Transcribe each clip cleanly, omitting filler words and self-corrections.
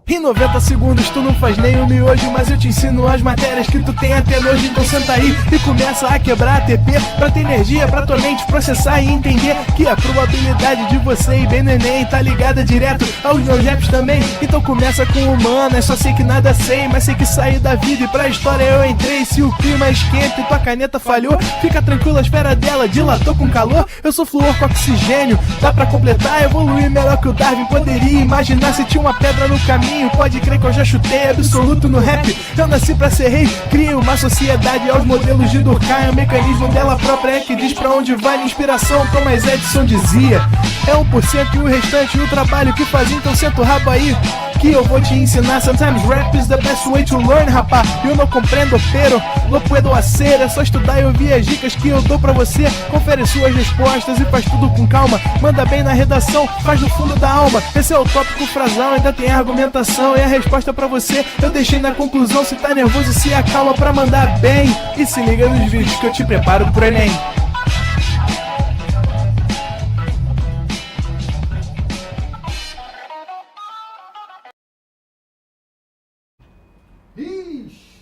Em 90 segundos tu não faz nem um miojo, mas eu te ensino as matérias que tu tem até nojo. Então senta aí e começa a quebrar ATP pra ter energia, pra tua mente processar e entender que a probabilidade de você ir bem no Enem tá ligada direto aos meus raps também. Então começa com humana, só sei que nada sei, mas sei que saí da vida e pra história eu entrei. Se o clima esquenta e tua caneta falhou, fica tranquilo, a esfera dela dilatou com calor. Eu sou flúor com oxigênio, dá pra completar, evoluir melhor que o Darwin poderia imaginar. Se tinha uma pedra no caminho, pode crer que eu já chutei absoluto no rap. Eu nasci pra ser rei, crio uma sociedade aos modelos de Durkheim. O mecanismo dela própria é que diz pra onde vai a inspiração. Thomas Edison dizia: é 1% e o restante o trabalho que fazia. Então senta o rabo aí que eu vou te ensinar. Sometimes rap is the best way to learn, rapá. Eu não compreendo, pero lo puedo hacer. É só estudar e ouvir as dicas que eu dou pra você. Confere suas respostas e faz tudo com calma. Manda bem na redação, faz do fundo da alma. Esse é o tópico frasal, ainda tem argumentação. E a resposta pra você eu deixei na conclusão. Se tá nervoso, se acalma pra mandar bem. E se liga nos vídeos que eu te preparo pro Enem.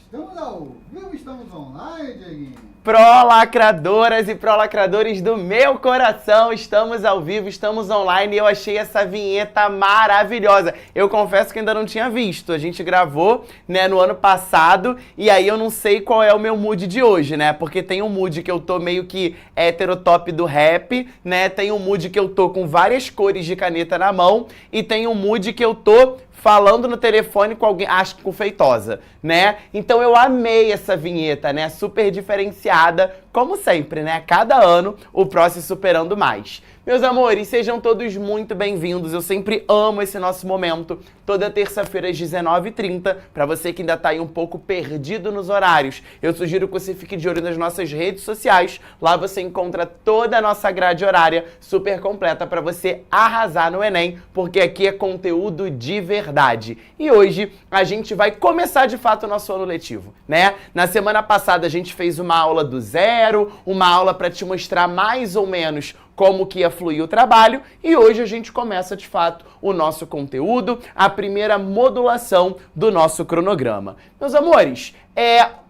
Estamos ao vivo, estamos online, Dieguinho. Pró-lacradoras e pró-lacradores do meu coração, estamos ao vivo, estamos online e eu achei essa vinheta maravilhosa. Eu confesso que ainda não tinha visto, a gente gravou, né, no ano passado e aí eu não sei qual é o meu mood de hoje, né, porque tem um mood que eu tô meio que heterotop do rap, né, tem um mood que eu tô com várias cores de caneta na mão e tem um mood que eu tô falando no telefone com alguém, acho que com Feitosa, né? Então eu amei essa vinheta, né? Super diferenciada, como sempre, né? Cada ano o Pró se superando mais. Meus amores, sejam todos muito bem-vindos. Eu sempre amo esse nosso momento. Toda terça-feira às 19h30, para você que ainda tá aí um pouco perdido nos horários, eu sugiro que você fique de olho nas nossas redes sociais. Lá você encontra toda a nossa grade horária super completa para você arrasar no Enem, porque aqui é conteúdo de verdade. E hoje a gente vai começar de fato o nosso ano letivo, né? Na semana passada a gente fez uma aula do zero, uma aula para te mostrar mais ou menos como que ia fluir o trabalho, e hoje a gente começa de fato o nosso conteúdo, a primeira modulação do nosso cronograma. Meus amores,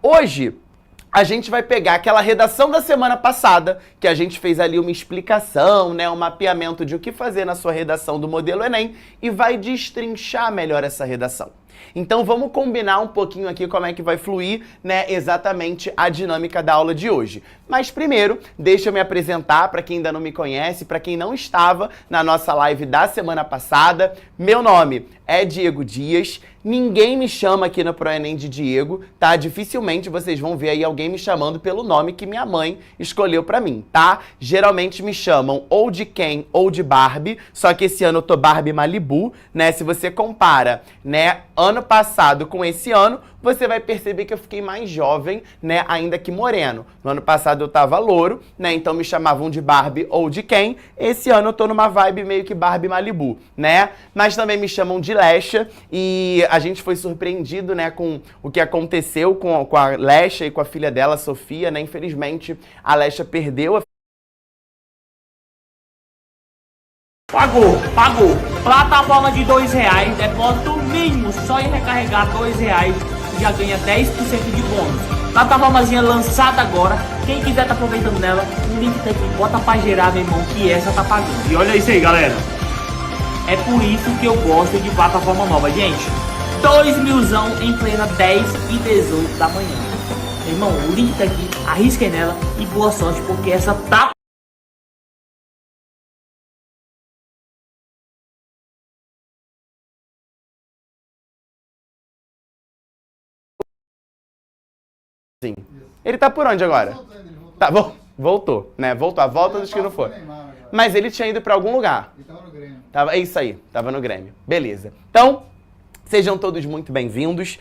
hoje a gente vai pegar aquela redação da semana passada, que a gente fez ali uma explicação, né, um mapeamento de o que fazer na sua redação do modelo Enem, e vai destrinchar melhor essa redação. Então vamos combinar um pouquinho aqui como é que vai fluir, né, exatamente a dinâmica da aula de hoje. Mas primeiro, deixa eu me apresentar para quem ainda não me conhece, para quem não estava na nossa live da semana passada. Meu nome é Diego Dias, ninguém me chama aqui no ProEnem de Diego, tá? Dificilmente vocês vão ver aí alguém me chamando pelo nome que minha mãe escolheu pra mim, tá? Geralmente me chamam ou de Ken ou de Barbie, só que esse ano eu tô Barbie Malibu, né? Se você compara, né, ano passado com esse ano, você vai perceber que eu fiquei mais jovem, né, ainda que moreno. No ano passado eu tava louro, né, então me chamavam de Barbie ou de Ken. Esse ano eu tô numa vibe meio que Barbie Malibu, né? Mas também me chamam de Lesha e a gente foi surpreendido, né, com o que aconteceu com a Lesha e com a filha dela, Sofia, né? Infelizmente, a Lesha perdeu a... Pagou. Plataforma de R$2, depósito mínimo, só em recarregar R$2 já ganha 10% de bônus. Plataformazinha lançada agora, quem quiser tá aproveitando nela, o link tá aqui, bota pra gerar, meu irmão, que essa tá pagando. E olha isso aí, galera. É por isso que eu gosto de plataforma nova, gente. 2.000zão em plena 10 e 18 da manhã. Meu irmão, o link tá aqui, arrisquem nela e boa sorte, porque essa tá... Sim. Ele tá por onde agora? Tá bom, voltou, né? Voltou, a volta dos que não foi. Mas ele tinha ido pra algum lugar. Ele tava no Grêmio. É isso aí, tava no Grêmio. Beleza. Então, sejam todos muito bem-vindos.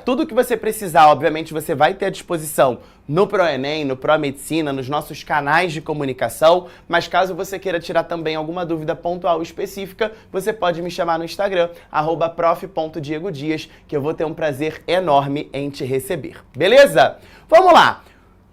Tudo que você precisar, obviamente, você vai ter à disposição no ProEnem, no ProMedicina, nos nossos canais de comunicação, mas caso você queira tirar também alguma dúvida pontual específica, você pode me chamar no Instagram, @prof.diegodias, que eu vou ter um prazer enorme em te receber. Beleza? Vamos lá!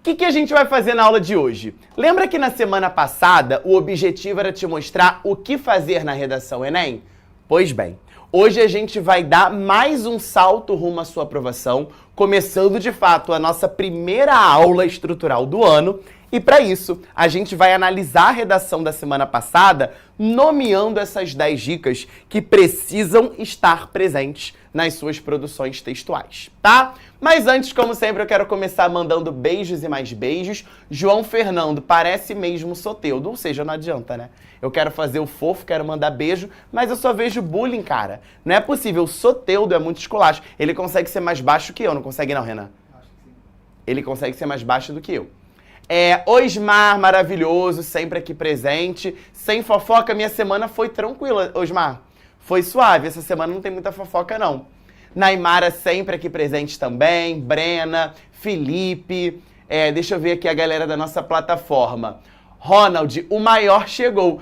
que a gente vai fazer na aula de hoje? Lembra que na semana passada o objetivo era te mostrar o que fazer na redação Enem? Pois bem, hoje a gente vai dar mais um salto rumo à sua aprovação, começando de fato a nossa primeira aula estrutural do ano. E para isso, a gente vai analisar a redação da semana passada, nomeando essas 10 dicas que precisam estar presentes nas suas produções textuais, tá? Mas antes, como sempre, eu quero começar mandando beijos e mais beijos. João Fernando, parece mesmo Soteldo, ou seja, não adianta, né? Eu quero fazer o fofo, quero mandar beijo, mas eu só vejo bullying, cara. Não é possível, o Soteldo é muito esculacho. Ele consegue ser mais baixo que eu, não consegue não, Renan? Acho que sim. Ele consegue ser mais baixo do que eu. Osmar, maravilhoso, sempre aqui presente. Sem fofoca, minha semana foi tranquila, Osmar. Foi suave, essa semana não tem muita fofoca, não. Naimara sempre aqui presente também. Brena, Felipe. Deixa eu ver aqui a galera da nossa plataforma. Ronald, o maior chegou.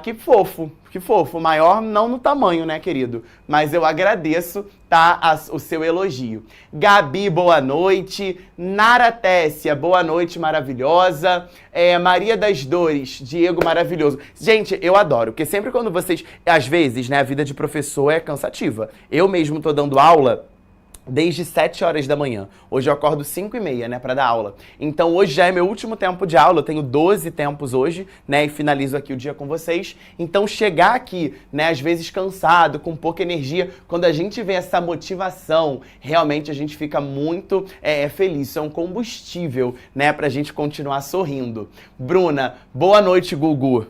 Que fofo, que fofo. O maior não no tamanho, né, querido? Mas eu agradeço, tá, o seu elogio. Gabi, boa noite. Nara Tessia, boa noite, maravilhosa. Maria das Dores, Diego, maravilhoso. Gente, eu adoro, porque sempre quando vocês... Às vezes, né, a vida de professor é cansativa. Eu mesmo tô dando aula desde 7 horas da manhã. Hoje eu acordo 5h30, né, pra dar aula. Então hoje já é meu último tempo de aula, eu tenho 12 tempos hoje, né, e finalizo aqui o dia com vocês. Então chegar aqui, né, às vezes cansado, com pouca energia, quando a gente vê essa motivação, realmente a gente fica muito feliz. Isso é um combustível, né, pra gente continuar sorrindo. Bruna, boa noite, Gugu.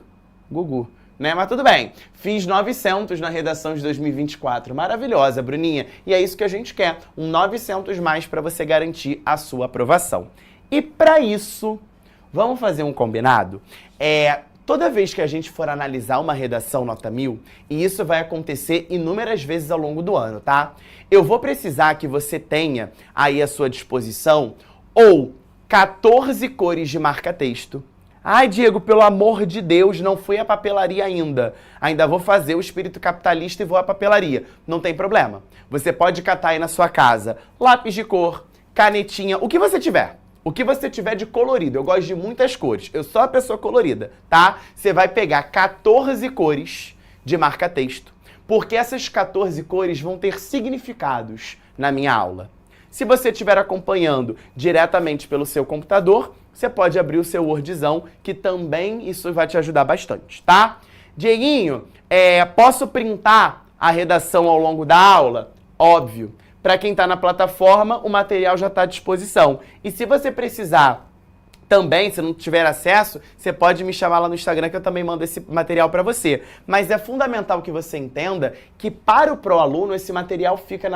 Gugu. Né? Mas tudo bem, fiz 900 na redação de 2024, maravilhosa, Bruninha, e é isso que a gente quer, um 900 mais para você garantir a sua aprovação. E para isso, vamos fazer um combinado? Toda vez que a gente for analisar uma redação nota 1000, e isso vai acontecer inúmeras vezes ao longo do ano, tá? Eu vou precisar que você tenha aí à sua disposição ou 14 cores de marca-texto. Ai, Diego, pelo amor de Deus, não fui à papelaria ainda. Ainda vou fazer o espírito capitalista e vou à papelaria. Não tem problema. Você pode catar aí na sua casa lápis de cor, canetinha, o que você tiver. O que você tiver de colorido. Eu gosto de muitas cores. Eu sou a pessoa colorida, tá? Você vai pegar 14 cores de marca-texto, porque essas 14 cores vão ter significados na minha aula. Se você estiver acompanhando diretamente pelo seu computador, você pode abrir o seu Wordzão, que também isso vai te ajudar bastante, tá? Dieguinho, posso printar a redação ao longo da aula? Óbvio. Para quem está na plataforma, o material já está à disposição. E se você precisar também, se não tiver acesso, você pode me chamar lá no Instagram que eu também mando esse material para você. Mas é fundamental que você entenda que para o ProAluno esse material fica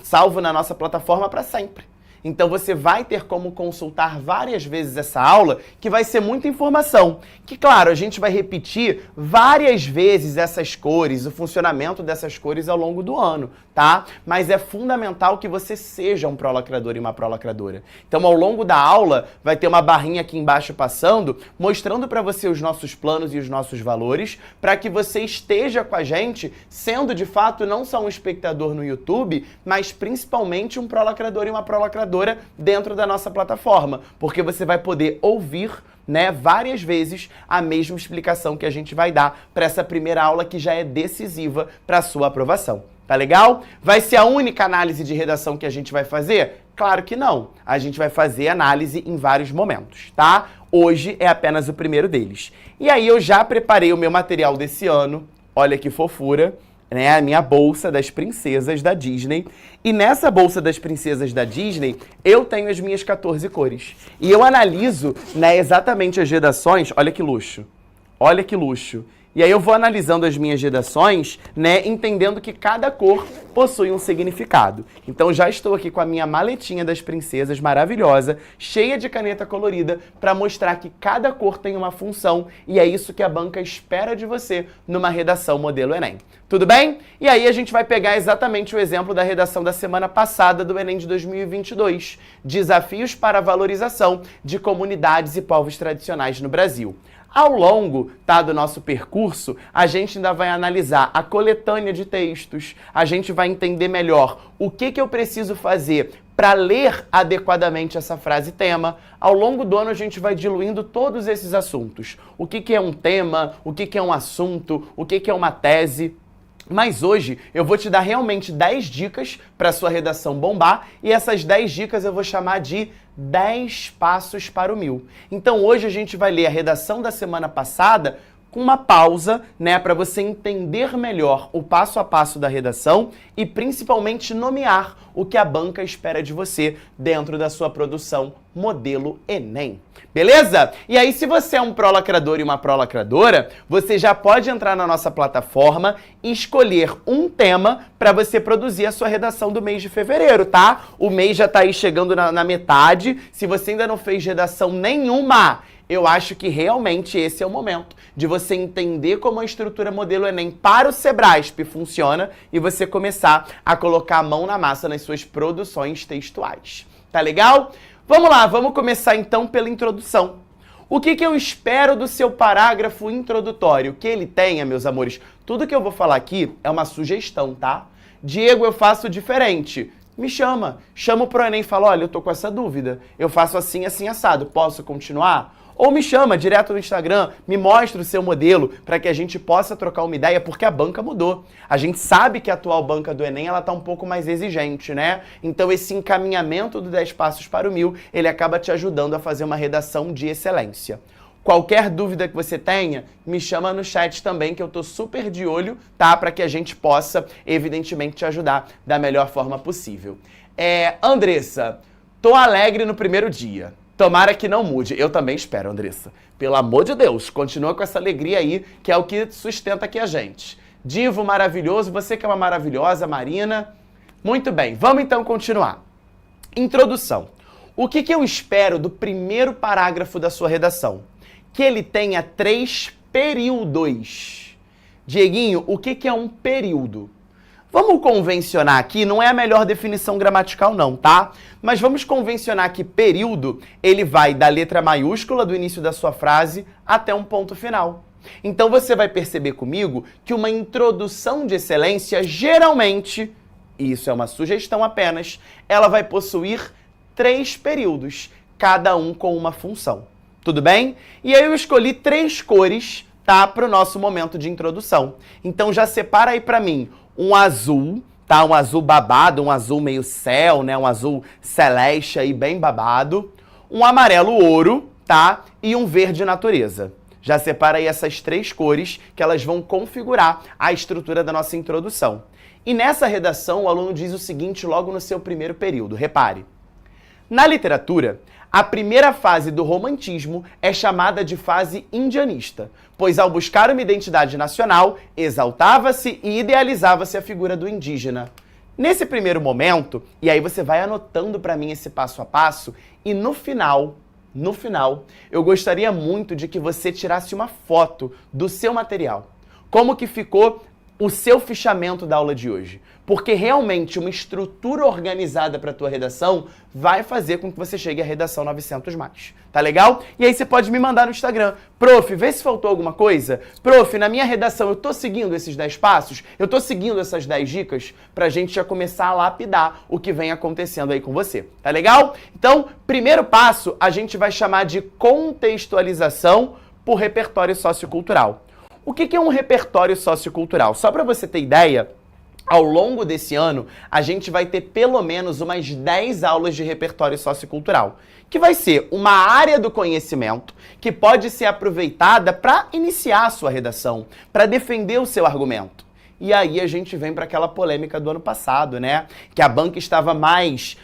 salvo na nossa plataforma para sempre. Então você vai ter como consultar várias vezes essa aula, que vai ser muita informação. Que, claro, a gente vai repetir várias vezes essas cores, o funcionamento dessas cores ao longo do ano, tá? Mas é fundamental que você seja um prolacrador e uma prolacradora. Então, ao longo da aula, vai ter uma barrinha aqui embaixo passando, mostrando para você os nossos planos e os nossos valores, para que você esteja com a gente, sendo, de fato, não só um espectador no YouTube, mas principalmente um prolacrador e uma prolacradora dentro da nossa plataforma, porque você vai poder ouvir, né, várias vezes a mesma explicação que a gente vai dar para essa primeira aula que já é decisiva para a sua aprovação. Tá legal? Vai ser a única análise de redação que a gente vai fazer? Claro que não. A gente vai fazer análise em vários momentos, tá? Hoje é apenas o primeiro deles. E aí eu já preparei o meu material desse ano. Olha que fofura. Né, a minha bolsa das princesas da Disney. E nessa bolsa das princesas da Disney, eu tenho as minhas 14 cores. E eu analiso, né, exatamente as redações. Olha que luxo. Olha que luxo. E aí eu vou analisando as minhas redações, né, entendendo que cada cor possui um significado. Então já estou aqui com a minha maletinha das princesas maravilhosa, cheia de caneta colorida, para mostrar que cada cor tem uma função e é isso que a banca espera de você numa redação modelo Enem. Tudo bem? E aí a gente vai pegar exatamente o exemplo da redação da semana passada do Enem de 2022. Desafios para a valorização de comunidades e povos tradicionais no Brasil. Ao longo, tá, do nosso percurso, a gente ainda vai analisar a coletânea de textos, a gente vai entender melhor o que eu preciso fazer para ler adequadamente essa frase tema. Ao longo do ano a gente vai diluindo todos esses assuntos. O que é um tema, o que é um assunto, o que é uma tese. Mas hoje eu vou te dar realmente 10 dicas para sua redação bombar e essas 10 dicas eu vou chamar de 10 passos para o 1000. Então hoje a gente vai ler a redação da semana passada com uma pausa, né, para você entender melhor o passo a passo da redação e principalmente nomear o que a banca espera de você dentro da sua produção modelo Enem. Beleza? E aí, se você é um pró-lacrador e uma pró-lacradora, você já pode entrar na nossa plataforma e escolher um tema para você produzir a sua redação do mês de fevereiro, tá? O mês já tá aí chegando na metade. Se você ainda não fez redação nenhuma, eu acho que realmente esse é o momento de você entender como a estrutura modelo Enem para o Sebrasp funciona e você começar a colocar a mão na massa nas suas produções textuais. Tá legal? Vamos lá, vamos começar então pela introdução. O que eu espero do seu parágrafo introdutório? Que ele tenha, meus amores, tudo que eu vou falar aqui é uma sugestão, tá? Diego, eu faço diferente. Me chama pro Enem e fala, olha, eu tô com essa dúvida, eu faço assim, assim, assado, posso continuar? Ou me chama direto no Instagram, me mostra o seu modelo para que a gente possa trocar uma ideia, porque a banca mudou. A gente sabe que a atual banca do Enem ela tá um pouco mais exigente, né? Então esse encaminhamento do 10 passos para o 1000, ele acaba te ajudando a fazer uma redação de excelência. Qualquer dúvida que você tenha, me chama no chat também, que eu tô super de olho, tá? Para que a gente possa, evidentemente, te ajudar da melhor forma possível. Andressa, tô alegre no primeiro dia. Tomara que não mude. Eu também espero, Andressa. Pelo amor de Deus, continua com essa alegria aí, que é o que sustenta aqui a gente. Divo maravilhoso, você que é uma maravilhosa, Marina. Muito bem, vamos então continuar. Introdução. O que eu espero do primeiro parágrafo da sua redação? Que ele tenha 3 períodos. Dieguinho, o que é um período? Vamos convencionar aqui, não é a melhor definição gramatical não, tá? Mas vamos convencionar que período, ele vai da letra maiúscula do início da sua frase até um ponto final. Então você vai perceber comigo que uma introdução de excelência, geralmente, e isso é uma sugestão apenas, ela vai possuir 3 períodos, cada um com uma função. Tudo bem? E aí eu escolhi 3 cores, tá? Para o nosso momento de introdução. Então já separa aí para mim um azul, tá? Um azul babado, um azul meio céu, né? Um azul celeste aí, bem babado. Um amarelo ouro, tá? E um verde natureza. Já separa aí essas 3 cores que elas vão configurar a estrutura da nossa introdução. E nessa redação, o aluno diz o seguinte logo no seu primeiro período. Repare. Na literatura, a primeira fase do romantismo é chamada de fase indianista, pois ao buscar uma identidade nacional, exaltava-se e idealizava-se a figura do indígena. Nesse primeiro momento, e aí você vai anotando para mim esse passo a passo, e no final, eu gostaria muito de que você tirasse uma foto do seu material. Como que ficou o seu fichamento da aula de hoje. Porque realmente uma estrutura organizada para a tua redação vai fazer com que você chegue à redação 900+. Tá legal? E aí você pode me mandar no Instagram. Prof, vê se faltou alguma coisa. Prof, na minha redação eu tô seguindo esses 10 passos? Eu tô seguindo essas 10 dicas pra gente já começar a lapidar o que vem acontecendo aí com você. Tá legal? Então, primeiro passo a gente vai chamar de contextualização por repertório sociocultural. O que é um repertório sociocultural? Só para você ter ideia, ao longo desse ano, a gente vai ter pelo menos umas 10 aulas de repertório sociocultural, que vai ser uma área do conhecimento que pode ser aproveitada para iniciar a sua redação, para defender o seu argumento. E aí a gente vem para aquela polêmica do ano passado, né? Que a banca estava mais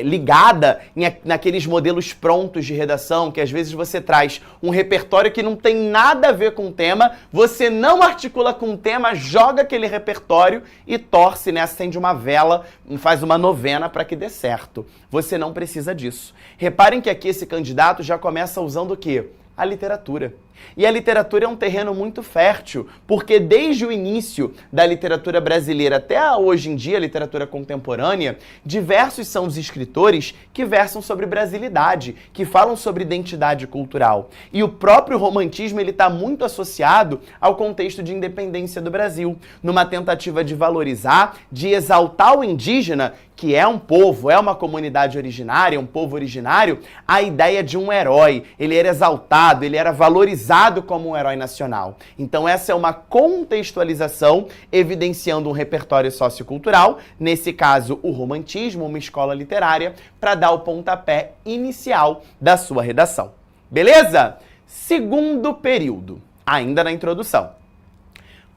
ligada naqueles modelos prontos de redação, que às vezes você traz um repertório que não tem nada a ver com o tema, você não articula com o tema, joga aquele repertório e torce, né? Acende uma vela, faz uma novena para que dê certo. Você não precisa disso. Reparem que aqui esse candidato já começa usando o quê? A literatura. E a literatura é um terreno muito fértil, porque desde o início da literatura brasileira até hoje em dia, a literatura contemporânea, diversos são os escritores que versam sobre brasilidade, que falam sobre identidade cultural. E o próprio romantismo está muito associado ao contexto de independência do Brasil, numa tentativa de valorizar, de exaltar o indígena, que é um povo, é uma comunidade originária, um povo originário, a ideia de um herói. Ele era exaltado, ele era valorizado como um herói nacional. Então essa é uma contextualização evidenciando um repertório sociocultural, nesse caso o romantismo, uma escola literária, para dar o pontapé inicial da sua redação. Beleza? Segundo período, ainda na introdução.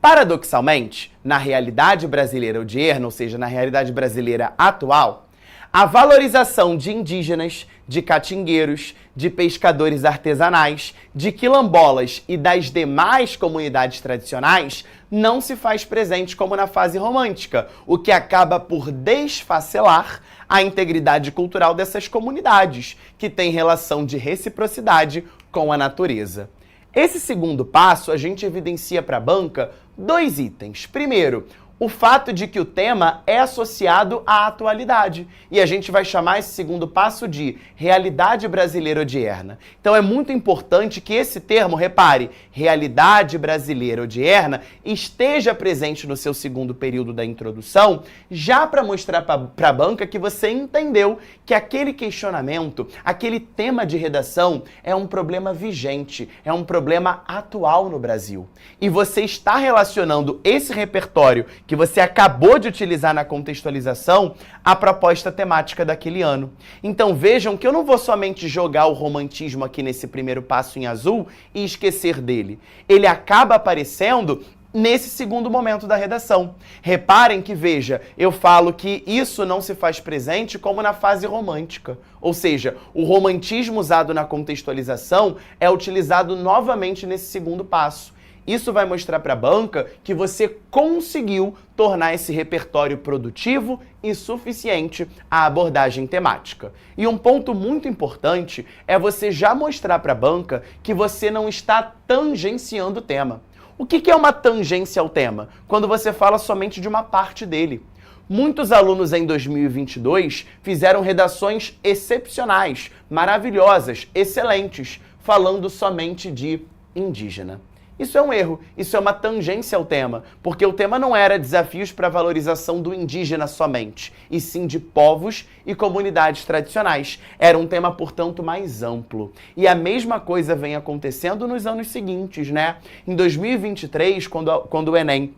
Paradoxalmente, na realidade brasileira odierna, ou seja, na realidade brasileira atual, a valorização de indígenas, de catingueiros, de pescadores artesanais, de quilombolas e das demais comunidades tradicionais não se faz presente como na fase romântica, o que acaba por desfacelar a integridade cultural dessas comunidades, que têm relação de reciprocidade com a natureza. Esse segundo passo, a gente evidencia para a banca 2 itens. Primeiro, o fato de que o tema é associado à atualidade. E a gente vai chamar esse segundo passo de realidade brasileira odierna. Então é muito importante que esse termo, repare, realidade brasileira odierna, esteja presente no seu segundo período da introdução, já para mostrar para a banca que você entendeu que aquele questionamento, aquele tema de redação é um problema vigente, é um problema atual no Brasil. E você está relacionando esse repertório que você acabou de utilizar na contextualização à proposta temática daquele ano. Então vejam que eu não vou somente jogar o romantismo aqui nesse primeiro passo em azul e esquecer dele. Ele acaba aparecendo nesse segundo momento da redação. Reparem que, veja, eu falo que isso não se faz presente como na fase romântica. Ou seja, o romantismo usado na contextualização é utilizado novamente nesse segundo passo. Isso vai mostrar para a banca que você conseguiu tornar esse repertório produtivo e suficiente à abordagem temática. E um ponto muito importante é você já mostrar para a banca que você não está tangenciando o tema. O que é uma tangência ao tema? Quando você fala somente de uma parte dele. Muitos alunos em 2022 fizeram redações excepcionais, maravilhosas, excelentes, falando somente de indígena. Isso é um erro, isso é uma tangência ao tema, porque o tema não era desafios para a valorização do indígena somente, e sim de povos e comunidades tradicionais. Era um tema, portanto, mais amplo. E a mesma coisa vem acontecendo nos anos seguintes, né? Em 2023, quando o Enem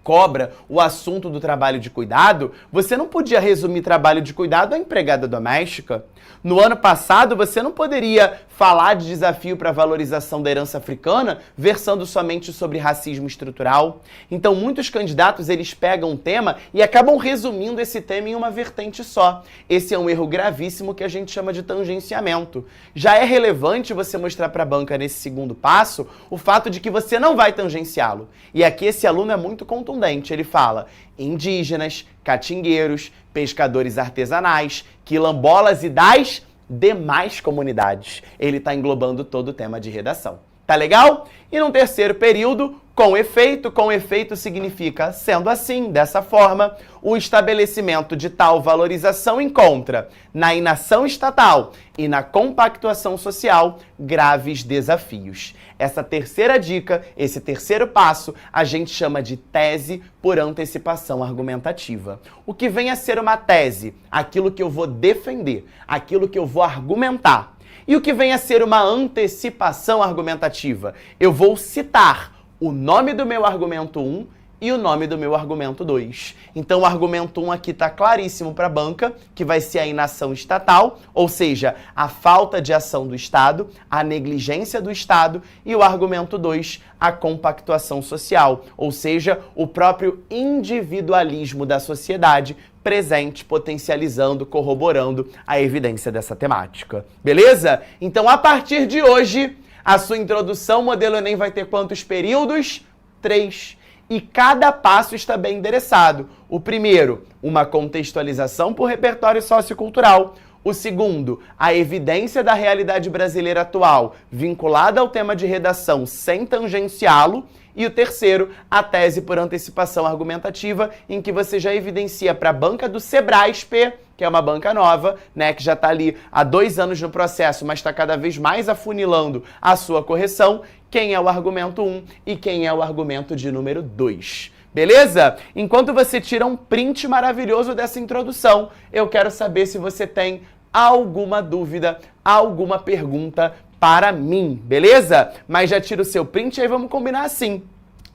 cobra o assunto do trabalho de cuidado, você não podia resumir trabalho de cuidado à empregada doméstica. No ano passado, você não poderia falar de desafio para a valorização da herança africana versando somente sobre racismo estrutural. Então, muitos candidatos, eles pegam um tema e acabam resumindo esse tema em uma vertente só. Esse é um erro gravíssimo que a gente chama de tangenciamento. Já é relevante você mostrar para a banca nesse segundo passo o fato de que você não vai tangenciá-lo. E aqui esse aluno é muito contundente. Ele fala indígenas, catingueiros, pescadores artesanais, quilombolas e das demais comunidades. Ele está englobando todo o tema de redação. Tá legal? E no terceiro período, com efeito significa, sendo assim, dessa forma, o estabelecimento de tal valorização encontra, na inação estatal e na compactuação social, graves desafios. Essa terceira dica, esse terceiro passo, a gente chama de tese por antecipação argumentativa. O que vem a ser uma tese? Aquilo que eu vou defender, aquilo que eu vou argumentar. E o que vem a ser uma antecipação argumentativa? Eu vou citar o nome do meu argumento 1 e o nome do meu argumento 2. Então o argumento 1 aqui está claríssimo para a banca, que vai ser a inação estatal, ou seja, a falta de ação do Estado, a negligência do Estado, e o argumento 2, a compactuação social, ou seja, o próprio individualismo da sociedade presente, potencializando, corroborando a evidência dessa temática. Beleza? Então, a partir de hoje, a sua introdução modelo Enem vai ter quantos períodos? 3. E cada passo está bem endereçado. O primeiro, uma contextualização por repertório sociocultural. O segundo, a evidência da realidade brasileira atual, vinculada ao tema de redação sem tangenciá-lo. E o terceiro, a tese por antecipação argumentativa, em que você já evidencia para a banca do Sebrasp, que é uma banca nova, né, que já está ali há 2 anos no processo, mas está cada vez mais afunilando a sua correção, quem é o argumento 1 e quem é o argumento de número 2. Beleza? Enquanto você tira um print maravilhoso dessa introdução, eu quero saber se você tem alguma dúvida, alguma pergunta para mim, beleza? Mas já tira o seu print e aí vamos combinar assim.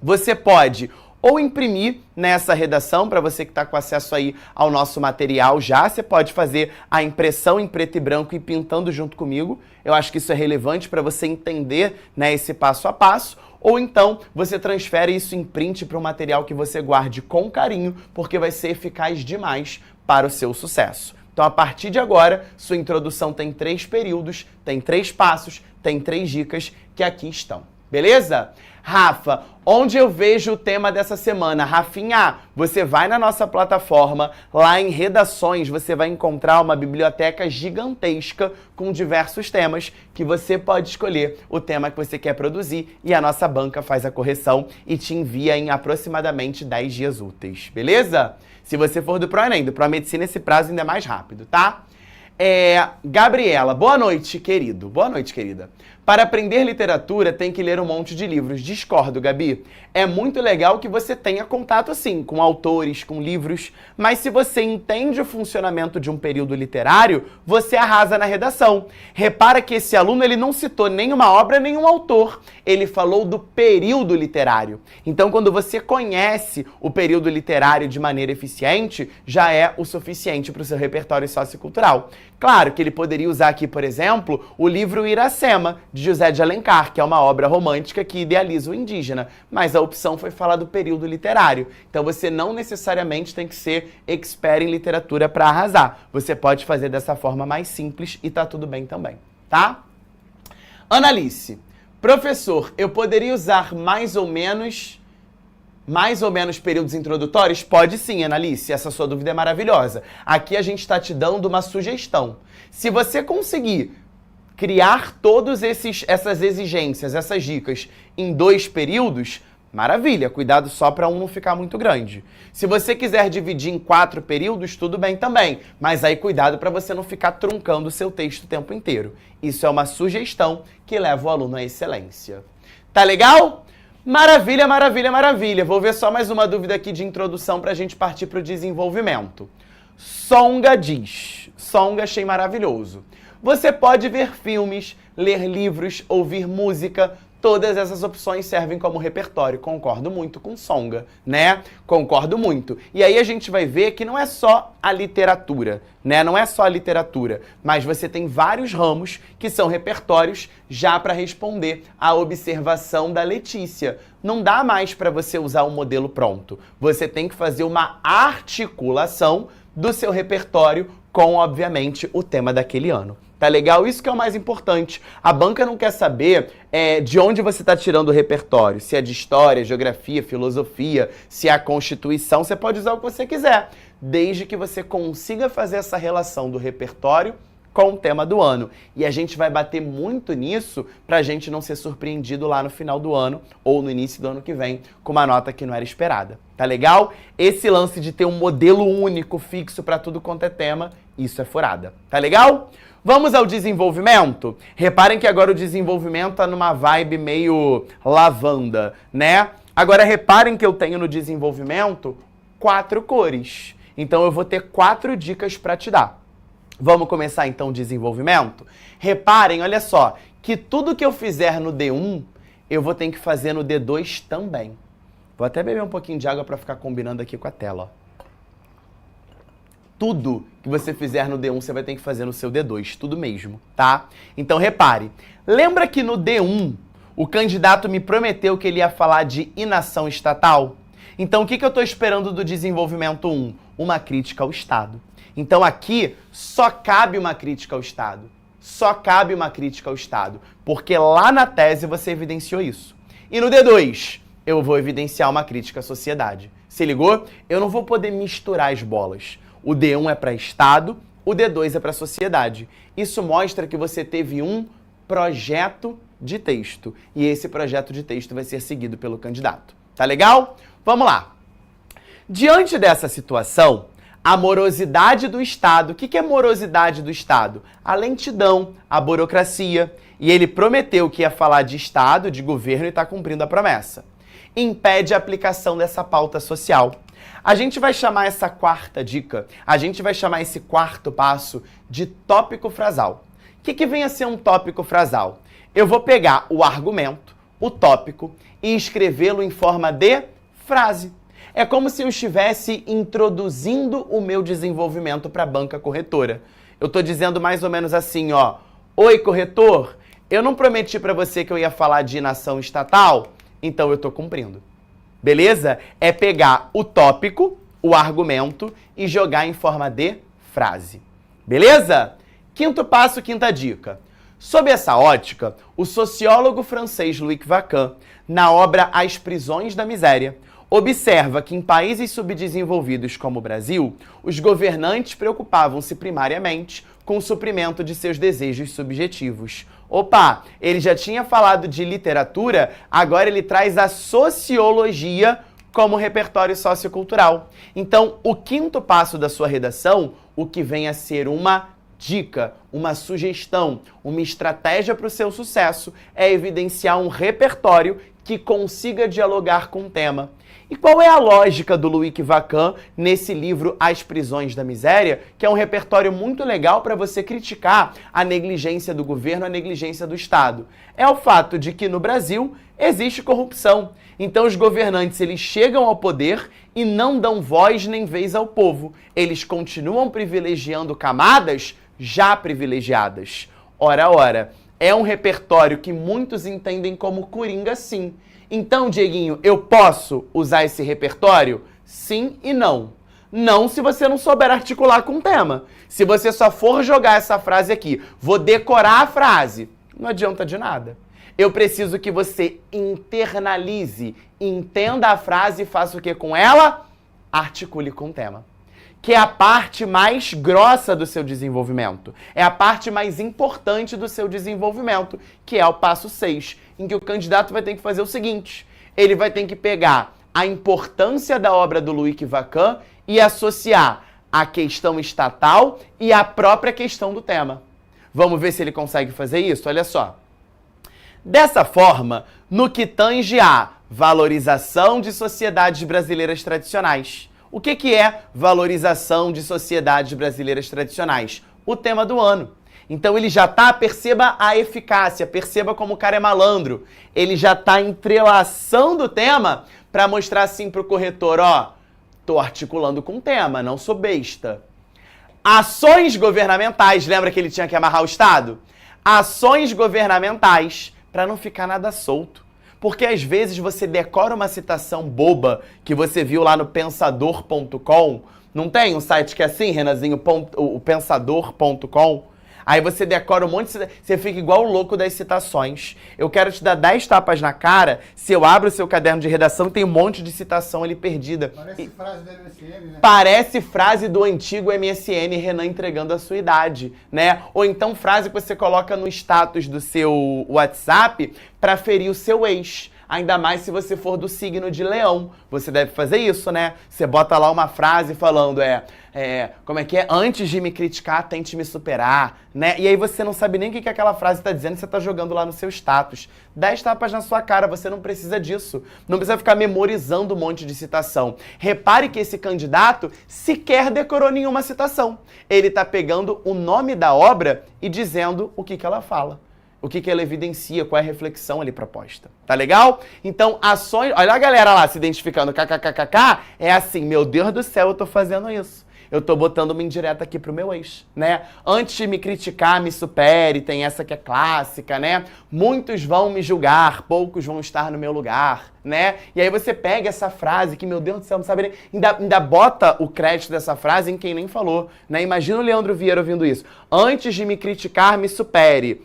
Você pode ou imprimir nessa redação, para você que está com acesso aí ao nosso material já, você pode fazer a impressão em preto e branco e pintando junto comigo. Eu acho que isso é relevante para você entender, né, esse passo a passo. Ou então você transfere isso em print para um material que você guarde com carinho, porque vai ser eficaz demais para o seu sucesso. Então, a partir de agora, sua introdução tem 3 períodos, tem 3 passos, tem 3 dicas que aqui estão. Beleza? Rafa, onde eu vejo o tema dessa semana? Rafinha, você vai na nossa plataforma, lá em Redações, você vai encontrar uma biblioteca gigantesca com diversos temas que você pode escolher o tema que você quer produzir e a nossa banca faz a correção e te envia em aproximadamente 10 dias úteis, beleza? Se você for do ProEnem, do ProMedicina, esse prazo ainda é mais rápido, tá? Gabriela, boa noite, querido. Boa noite, querida. Para aprender literatura, tem que ler um monte de livros. Discordo, Gabi. É muito legal que você tenha contato, sim, com autores, com livros, mas se você entende o funcionamento de um período literário, você arrasa na redação. Repara que esse aluno, ele não citou nenhuma obra, nenhum autor. Ele falou do período literário. Então, quando você conhece o período literário de maneira eficiente, já é o suficiente para o seu repertório sociocultural. Claro que ele poderia usar aqui, por exemplo, o livro Iracema, de José de Alencar, que é uma obra romântica que idealiza o indígena, mas a opção foi falar do período literário. Então você não necessariamente tem que ser expert em literatura para arrasar. Você pode fazer dessa forma mais simples e tá tudo bem também, tá? Analice, professor, eu poderia usar mais ou menos períodos introdutórios? Pode sim, Analice, essa sua dúvida é maravilhosa. Aqui a gente está te dando uma sugestão. Se você conseguir criar todas essas exigências, essas dicas em 2 períodos, maravilha, cuidado só para um não ficar muito grande. Se você quiser dividir em 4 períodos, tudo bem também, mas aí cuidado para você não ficar truncando o seu texto o tempo inteiro. Isso é uma sugestão que leva o aluno à excelência. Tá legal? Maravilha, maravilha, maravilha. Vou ver só mais uma dúvida aqui de introdução para a gente partir para o desenvolvimento. Songa diz, Songa, achei maravilhoso. Você pode ver filmes, ler livros, ouvir música, todas essas opções servem como repertório. Concordo muito com Songa, né? Concordo muito. E aí a gente vai ver que não é só a literatura, né? Não é só a literatura, mas você tem vários ramos que são repertórios já para responder à observação da Letícia. Não dá mais para você usar um modelo pronto. Você tem que fazer uma articulação do seu repertório com, obviamente, o tema daquele ano. Tá legal? Isso que é o mais importante. A banca não quer saber de onde você está tirando o repertório. Se é de história, geografia, filosofia, se é a Constituição, você pode usar o que você quiser, desde que você consiga fazer essa relação do repertório com o tema do ano. E a gente vai bater muito nisso para a gente não ser surpreendido lá no final do ano ou no início do ano que vem com uma nota que não era esperada. Tá legal? Esse lance de ter um modelo único, fixo para tudo quanto é tema, isso é furada. Tá legal? Vamos ao desenvolvimento? Reparem que agora o desenvolvimento tá numa vibe meio lavanda, né? Agora reparem que eu tenho no desenvolvimento 4 cores. Então eu vou ter 4 dicas para te dar. Vamos começar então o desenvolvimento? Reparem, olha só, que tudo que eu fizer no D1, eu vou ter que fazer no D2 também. Vou até beber um pouquinho de água para ficar combinando aqui com a tela, ó. Tudo que você fizer no D1, você vai ter que fazer no seu D2, tudo mesmo, tá? Então, repare, lembra que no D1, o candidato me prometeu que ele ia falar de inação estatal? Então, o que eu estou esperando do desenvolvimento 1? Uma crítica ao Estado. Então, aqui, só cabe uma crítica ao Estado. Só cabe uma crítica ao Estado, porque lá na tese você evidenciou isso. E no D2, eu vou evidenciar uma crítica à sociedade. Se ligou? Eu não vou poder misturar as bolas. O D1 é para Estado, o D2 é para sociedade. Isso mostra que você teve um projeto de texto. E esse projeto de texto vai ser seguido pelo candidato. Tá legal? Vamos lá. Diante dessa situação, a morosidade do Estado. O que é morosidade do Estado? A lentidão, a burocracia. E ele prometeu que ia falar de Estado, de governo e está cumprindo a promessa. Impede a aplicação dessa pauta social. A gente vai chamar essa quarta dica, a gente vai chamar esse quarto passo de tópico frasal. O que vem a ser um tópico frasal? Eu vou pegar o argumento, o tópico, e escrevê-lo em forma de frase. É como se eu estivesse introduzindo o meu desenvolvimento para a banca corretora. Eu estou dizendo mais ou menos assim, ó. Oi, corretor, eu não prometi para você que eu ia falar de nação estatal, então eu estou cumprindo. Beleza? É pegar o tópico, o argumento e jogar em forma de frase. Beleza? Quinto passo, quinta dica. Sob essa ótica, o sociólogo francês Louis Vacan, na obra As Prisões da Miséria, observa que em países subdesenvolvidos como o Brasil, os governantes preocupavam-se primariamente com o suprimento de seus desejos subjetivos. Opa, ele já tinha falado de literatura, agora ele traz a sociologia como repertório sociocultural. Então, o quinto passo da sua redação, o que vem a ser uma dica, uma sugestão, uma estratégia para o seu sucesso, é evidenciar um repertório que consiga dialogar com o tema. E qual é a lógica do Louis Vacan nesse livro As Prisões da Miséria, que é um repertório muito legal para você criticar a negligência do governo, a negligência do Estado? É o fato de que no Brasil existe corrupção. Então os governantes eles chegam ao poder e não dão voz nem vez ao povo. Eles continuam privilegiando camadas já privilegiadas. Ora, é um repertório que muitos entendem como coringa, sim. Então, Dieguinho, eu posso usar esse repertório? Sim e não. Não se você não souber articular com o tema. Se você só for jogar essa frase aqui, vou decorar a frase, não adianta de nada. Eu preciso que você internalize, entenda a frase e faça o que com ela? Articule com o tema. Que é a parte mais grossa do seu desenvolvimento. É a parte mais importante do seu desenvolvimento, que é o passo 6, em que o candidato vai ter que fazer o seguinte: ele vai ter que pegar a importância da obra do Louis Vacan e associar a questão estatal e a própria questão do tema. Vamos ver se ele consegue fazer isso? Olha só. Dessa forma, no que tange a valorização de sociedades brasileiras tradicionais. O que é valorização de sociedades brasileiras tradicionais? O tema do ano. Então ele já está, perceba a eficácia, perceba como o cara é malandro. Ele já está entrelaçando o tema para mostrar assim para o corretor, ó, tô articulando com o tema, não sou besta. Ações governamentais, lembra que ele tinha que amarrar o Estado? Ações governamentais, para não ficar nada solto. Porque às vezes você decora uma citação boba que você viu lá no pensador.com. Não tem um site que é assim, Renanzinho, o pensador.com? Aí você decora um monte de... Você fica igual o louco das citações. Eu quero te dar 10 tapas na cara se eu abro o seu caderno de redação e tem um monte de citação ali perdida. Parece frase do MSN, né? Parece frase do antigo MSN, Renan entregando a sua idade, né? Ou então frase que você coloca no status do seu WhatsApp para ferir o seu ex. Ainda mais se você for do signo de Leão. Você deve fazer isso, né? Você bota lá uma frase falando, como é que é? Antes de me criticar, tente me superar, né? E aí você não sabe nem o que aquela frase está dizendo, você está jogando lá no seu status. 10 tapas na sua cara, você não precisa disso. Não precisa ficar memorizando um monte de citação. Repare que esse candidato sequer decorou nenhuma citação. Ele está pegando o nome da obra e dizendo o que ela fala. O que ela evidencia, qual é a reflexão ali proposta. Tá legal? Então, ações... Olha a galera lá se identificando, kkkk, é assim, meu Deus do céu, eu tô fazendo isso. Eu tô botando uma indireta aqui pro meu ex, né? Antes de me criticar, me supere, tem essa que é clássica, né? Muitos vão me julgar, poucos vão estar no meu lugar, né? E aí você pega essa frase que, meu Deus do céu, não sabe nem... Ainda bota o crédito dessa frase em quem nem falou, né? Imagina o Leandro Vieira ouvindo isso. Antes de me criticar, me supere.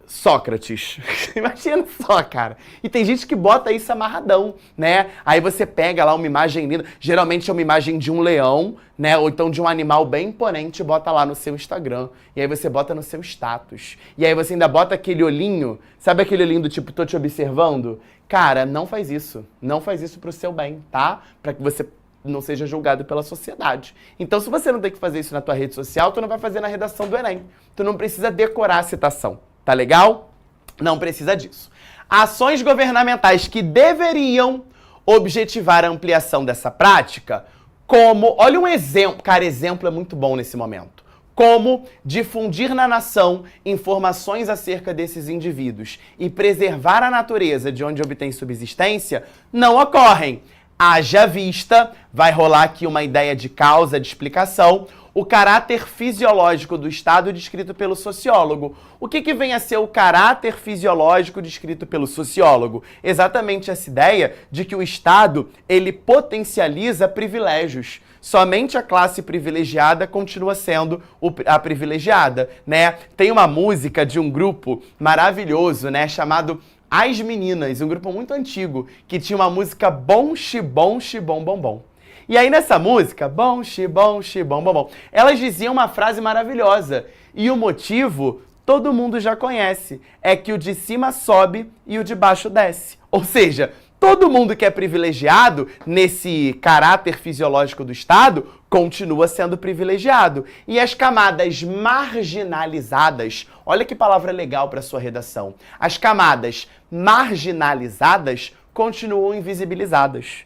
Sócrates. Imagina só, cara. E tem gente que bota isso amarradão, né? Aí você pega lá uma imagem linda, geralmente é uma imagem de um leão, né? Ou então de um animal bem imponente e bota lá no seu Instagram. E aí você bota no seu status. E aí você ainda bota aquele olhinho, sabe aquele olhinho do tipo, tô te observando? Cara, não faz isso. Não faz isso pro seu bem, tá? Pra que você não seja julgado pela sociedade. Então, se você não tem que fazer isso na tua rede social, tu não vai fazer na redação do Enem. Tu não precisa decorar a citação. Tá legal? Não precisa disso. Ações governamentais que deveriam objetivar a ampliação dessa prática, como, olha um exemplo, cara, exemplo é muito bom nesse momento, como difundir na nação informações acerca desses indivíduos e preservar a natureza de onde obtém subsistência, não ocorrem. Haja vista, vai rolar aqui uma ideia de causa, de explicação, o caráter fisiológico do Estado descrito pelo sociólogo. O que vem a ser o caráter fisiológico descrito pelo sociólogo? Exatamente essa ideia de que o Estado, ele potencializa privilégios. Somente a classe privilegiada continua sendo a privilegiada, né? Tem uma música de um grupo maravilhoso, né, chamado As Meninas, um grupo muito antigo, que tinha uma música Bom Xibom Xibom Bom Bom. E aí nessa música, bom xibom xibom bom bom, elas diziam uma frase maravilhosa. E o motivo todo mundo já conhece, é que o de cima sobe e o de baixo desce. Ou seja, todo mundo que é privilegiado nesse caráter fisiológico do Estado continua sendo privilegiado. E as camadas marginalizadas, olha que palavra legal para sua redação. As camadas marginalizadas continuam invisibilizadas.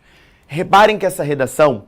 Reparem que essa redação,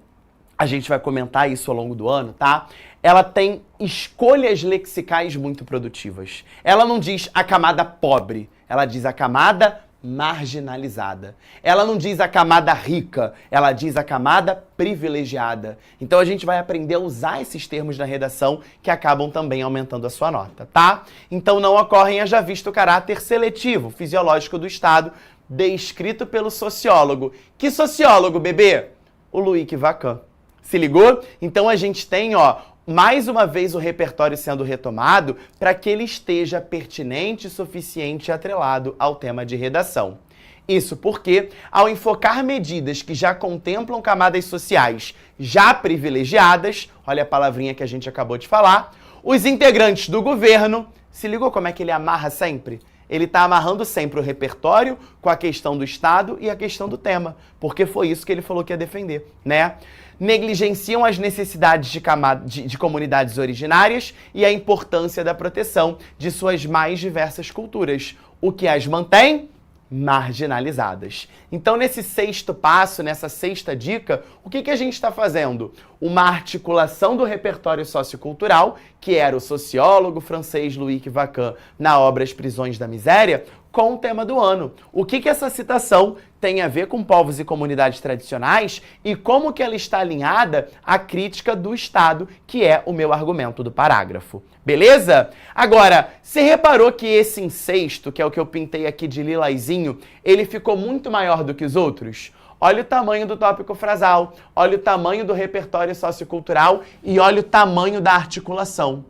a gente vai comentar isso ao longo do ano, tá? Ela tem escolhas lexicais muito produtivas. Ela não diz a camada pobre, ela diz a camada marginalizada. Ela não diz a camada rica, ela diz a camada privilegiada. Então a gente vai aprender a usar esses termos na redação que acabam também aumentando a sua nota, tá? Então não ocorrem, haja visto o caráter seletivo, fisiológico do Estado, descrito pelo sociólogo. Que sociólogo, bebê? O Loic Vacan. Se ligou? Então a gente tem, ó, mais uma vez o repertório sendo retomado para que ele esteja pertinente, suficiente e atrelado ao tema de redação. Isso porque, ao enfocar medidas que já contemplam camadas sociais já privilegiadas, olha a palavrinha que a gente acabou de falar, os integrantes do governo, se ligou como é que ele amarra sempre? Ele está amarrando sempre o repertório com a questão do Estado e a questão do tema, porque foi isso que ele falou que ia defender, né? Negligenciam as necessidades de comunidades originárias e a importância da proteção de suas mais diversas culturas, o que as mantém marginalizadas. Então, nesse sexto passo, nessa sexta dica, o que a gente está fazendo? Uma articulação do repertório sociocultural, que era o sociólogo francês Loic Vacan na obra As Prisões da Miséria, com o tema do ano. O que essa citação tem a ver com povos e comunidades tradicionais e como que ela está alinhada à crítica do Estado, que é o meu argumento do parágrafo. Beleza? Agora, você reparou que esse incesto, que é o que eu pintei aqui de lilazinho, ele ficou muito maior do que os outros? Olha o tamanho do tópico frasal, olha o tamanho do repertório sociocultural e olha o tamanho da articulação.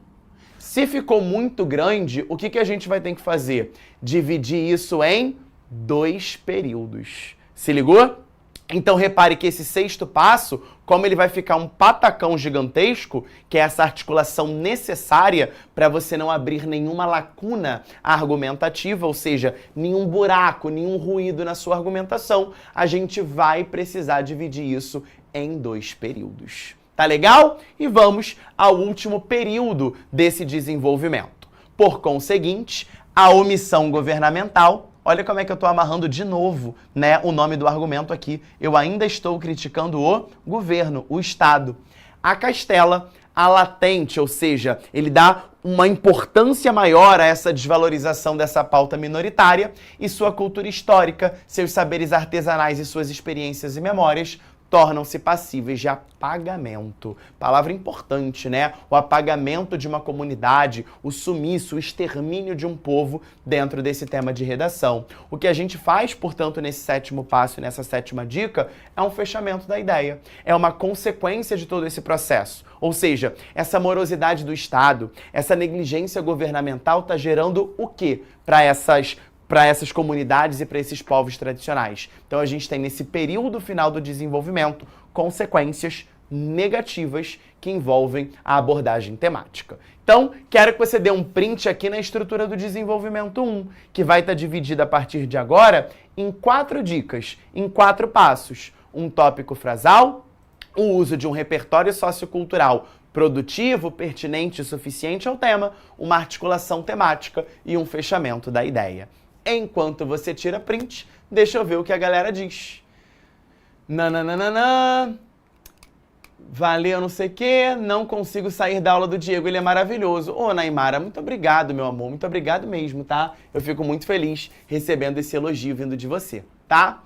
Se ficou muito grande, o que a gente vai ter que fazer? Dividir isso em 2 períodos. Se ligou? Então repare que esse sexto passo, como ele vai ficar um patacão gigantesco, que é essa articulação necessária para você não abrir nenhuma lacuna argumentativa, ou seja, nenhum buraco, nenhum ruído na sua argumentação, a gente vai precisar dividir isso em 2 períodos. Tá legal? E vamos ao último período desse desenvolvimento. Por conseguinte, a omissão governamental. Olha como é que eu estou amarrando de novo, né, o nome do argumento aqui. Eu ainda estou criticando o governo, o Estado. A castela, a latente, ou seja, ele dá uma importância maior a essa desvalorização dessa pauta minoritária e sua cultura histórica, seus saberes artesanais e suas experiências e memórias, tornam-se passíveis de apagamento. Palavra importante, né? O apagamento de uma comunidade, o sumiço, o extermínio de um povo dentro desse tema de redação. O que a gente faz, portanto, nesse 7º passo e nessa 7ª dica é um fechamento da ideia. É uma consequência de todo esse processo. Ou seja, essa morosidade do Estado, essa negligência governamental está gerando o quê para essas comunidades e para esses povos tradicionais? Então a gente tem nesse período final do desenvolvimento consequências negativas que envolvem a abordagem temática. Então, quero que você dê um print aqui na estrutura do desenvolvimento 1, que vai estar dividida a partir de agora em 4 dicas, em 4 passos. Um tópico frasal, o uso de um repertório sociocultural produtivo, pertinente e suficiente ao tema, uma articulação temática e um fechamento da ideia. Enquanto você tira print, deixa eu ver o que a galera diz. Nananana. Valeu, não sei o quê, não consigo sair da aula do Diego, ele é maravilhoso. Ô, Naimara, muito obrigado, meu amor, muito obrigado mesmo, tá? Eu fico muito feliz recebendo esse elogio vindo de você, tá?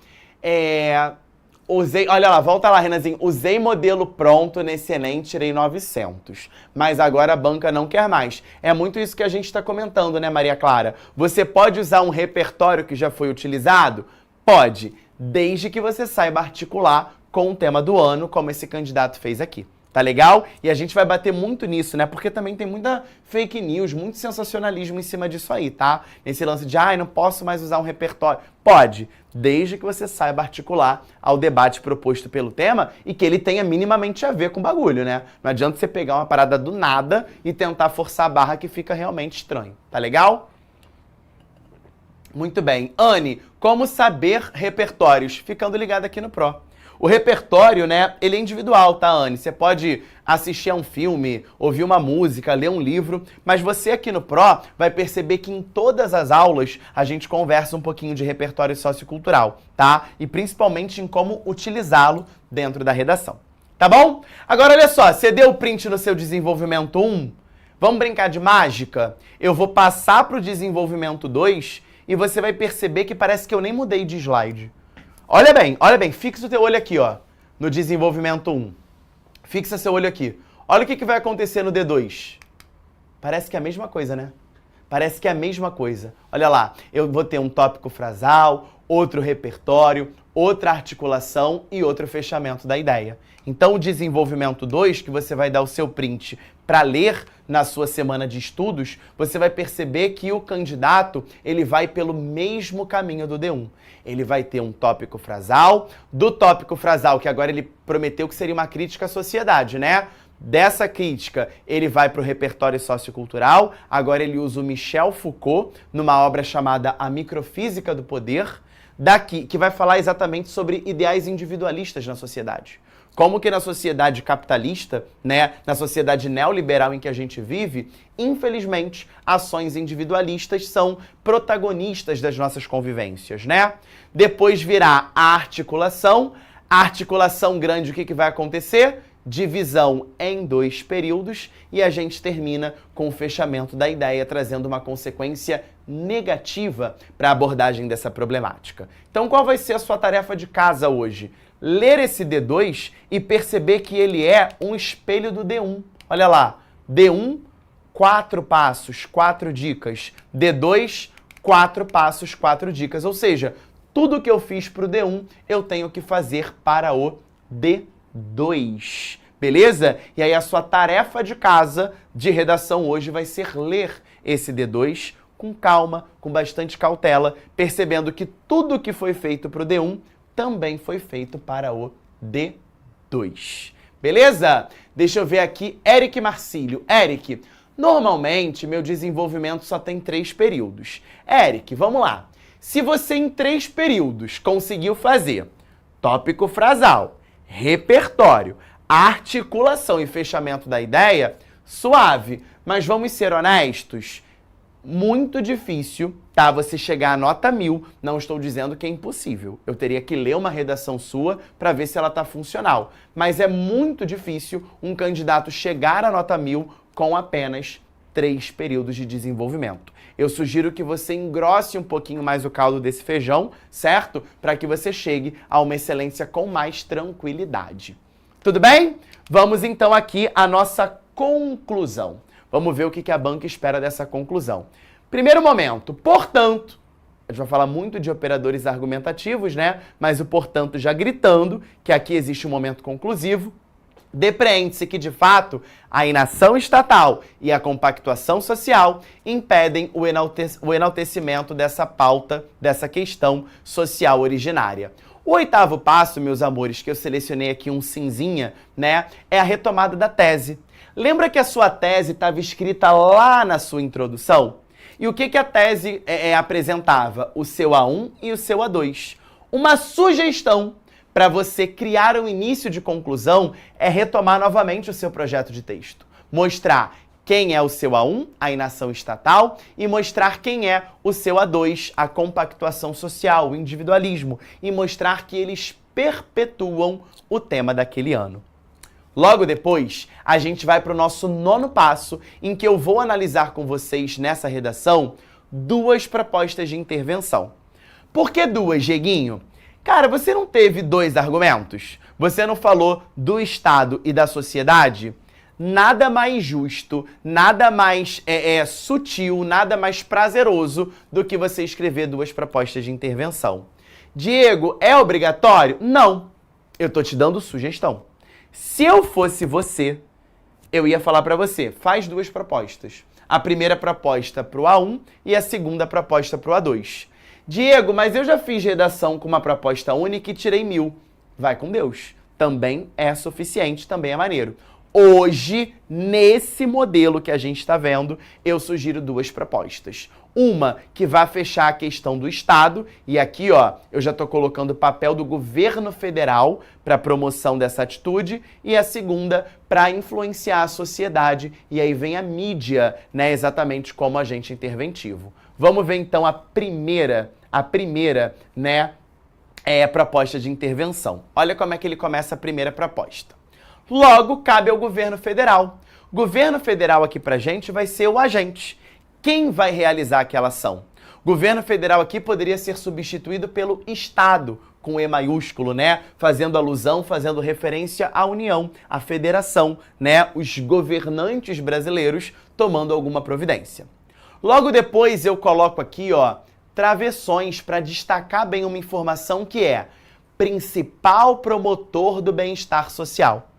Olha lá, volta lá, Renanzinho. Usei modelo pronto nesse Enem, tirei 900. Mas agora a banca não quer mais. É muito isso que a gente está comentando, né, Maria Clara? Você pode usar um repertório que já foi utilizado? Pode, desde que você saiba articular com o tema do ano, como esse candidato fez aqui. Tá legal? E a gente vai bater muito nisso, né? Porque também tem muita fake news, muito sensacionalismo em cima disso aí, tá? Nesse lance de, não posso mais usar um repertório. Pode, desde que você saiba articular ao debate proposto pelo tema e que ele tenha minimamente a ver com o bagulho, né? Não adianta você pegar uma parada do nada e tentar forçar a barra que fica realmente estranho. Tá legal? Muito bem. Anne, como saber repertórios? Ficando ligado aqui no Pro. O repertório, né, ele é individual, tá, Anne? Você pode assistir a um filme, ouvir uma música, ler um livro, mas você aqui no Pro vai perceber que em todas as aulas a gente conversa um pouquinho de repertório sociocultural, tá? E principalmente em como utilizá-lo dentro da redação. Tá bom? Agora, olha só, você deu o print no seu desenvolvimento 1? Vamos brincar de mágica? Eu vou passar para o desenvolvimento 2 e você vai perceber que parece que eu nem mudei de slide. Olha bem, fixa o teu olho aqui, ó, no desenvolvimento 1. Fixa seu olho aqui. Olha o que vai acontecer no D2. Parece que é a mesma coisa, né? Parece que é a mesma coisa. Olha lá, eu vou ter um tópico frasal, outro repertório, outra articulação e outro fechamento da ideia. Então, o desenvolvimento 2, que você vai dar o seu print para ler na sua semana de estudos, você vai perceber que o candidato, ele vai pelo mesmo caminho do D1. Ele vai ter um tópico frasal, do tópico frasal, que agora ele prometeu que seria uma crítica à sociedade, né? Dessa crítica, ele vai para o repertório sociocultural, agora ele usa o Michel Foucault, numa obra chamada A Microfísica do Poder, que vai falar exatamente sobre ideais individualistas na sociedade. Como que na sociedade capitalista, né, na sociedade neoliberal em que a gente vive, infelizmente, ações individualistas são protagonistas das nossas convivências, né? Depois virá a articulação grande, o que vai acontecer? Divisão em 2 períodos e a gente termina com o fechamento da ideia, trazendo uma consequência negativa para a abordagem dessa problemática. Então, qual vai ser a sua tarefa de casa hoje? Ler esse D2 e perceber que ele é um espelho do D1. Olha lá, D1, 4 passos, 4 dicas. D2, 4 passos, 4 dicas. Ou seja, tudo que eu fiz para o D1, eu tenho que fazer para o D2. Beleza? E aí a sua tarefa de casa de redação hoje vai ser ler esse D2 com calma, com bastante cautela, percebendo que tudo que foi feito para o D1 também foi feito para o D2. Beleza? Deixa eu ver aqui, Eric Marcílio. Eric, normalmente meu desenvolvimento só tem 3 períodos. Eric, vamos lá. Se você em 3 períodos conseguiu fazer tópico frasal, repertório, articulação e fechamento da ideia, suave. Mas vamos ser honestos, muito difícil, tá? Você chegar à nota 1000, não estou dizendo que é impossível. Eu teria que ler uma redação sua para ver se ela está funcional. Mas é muito difícil um candidato chegar à nota 1000 com apenas 3 períodos de desenvolvimento. Eu sugiro que você engrosse um pouquinho mais o caldo desse feijão, certo? Para que você chegue a uma excelência com mais tranquilidade. Tudo bem? Vamos então aqui à nossa conclusão. Vamos ver o que a banca espera dessa conclusão. Primeiro momento, portanto, a gente vai falar muito de operadores argumentativos, né? Mas o portanto já gritando que aqui existe um momento conclusivo. Depreende-se que, de fato, a inação estatal e a compactuação social impedem o enaltecimento dessa pauta, dessa questão social originária. O 8º passo, meus amores, que eu selecionei aqui um cinzinha, né, é a retomada da tese. Lembra que a sua tese estava escrita lá na sua introdução? E o que a tese apresentava? O seu A1 e o seu A2. Uma sugestão para você criar um início de conclusão é retomar novamente o seu projeto de texto. Mostrar quem é o seu A1, a inação estatal, e mostrar quem é o seu A2, a compactuação social, o individualismo, e mostrar que eles perpetuam o tema daquele ano. Logo depois, a gente vai para o nosso 9º passo, em que eu vou analisar com vocês nessa redação 2 propostas de intervenção. Por que 2, Dieguinho? Cara, você não teve 2 argumentos? Você não falou do Estado e da sociedade? Nada mais justo, nada mais sutil, nada mais prazeroso do que você escrever 2 propostas de intervenção. Diego, é obrigatório? Não. Eu tô te dando sugestão. Se eu fosse você, eu ia falar para você, faz 2 propostas. A primeira proposta para o A1 e a segunda proposta para o A2. Diego, mas eu já fiz redação com uma proposta única e tirei 1000. Vai com Deus. Também é suficiente, também é maneiro. Hoje, nesse modelo que a gente está vendo, eu sugiro 2 propostas. Uma que vai fechar a questão do Estado, e aqui, ó, eu já estou colocando o papel do governo federal para a promoção dessa atitude, e a segunda para influenciar a sociedade, e aí vem a mídia, né, exatamente como agente interventivo. Vamos ver então a primeira, né, proposta de intervenção. Olha como é que ele começa a primeira proposta. Logo, cabe ao governo federal. O governo federal aqui pra gente vai ser o agente. Quem vai realizar aquela ação? O governo federal aqui poderia ser substituído pelo Estado, com E maiúsculo, né? Fazendo alusão, fazendo referência à União, à federação, né? Os governantes brasileiros tomando alguma providência. Logo depois eu coloco aqui, ó, travessões para destacar bem uma informação que é principal promotor do bem-estar social.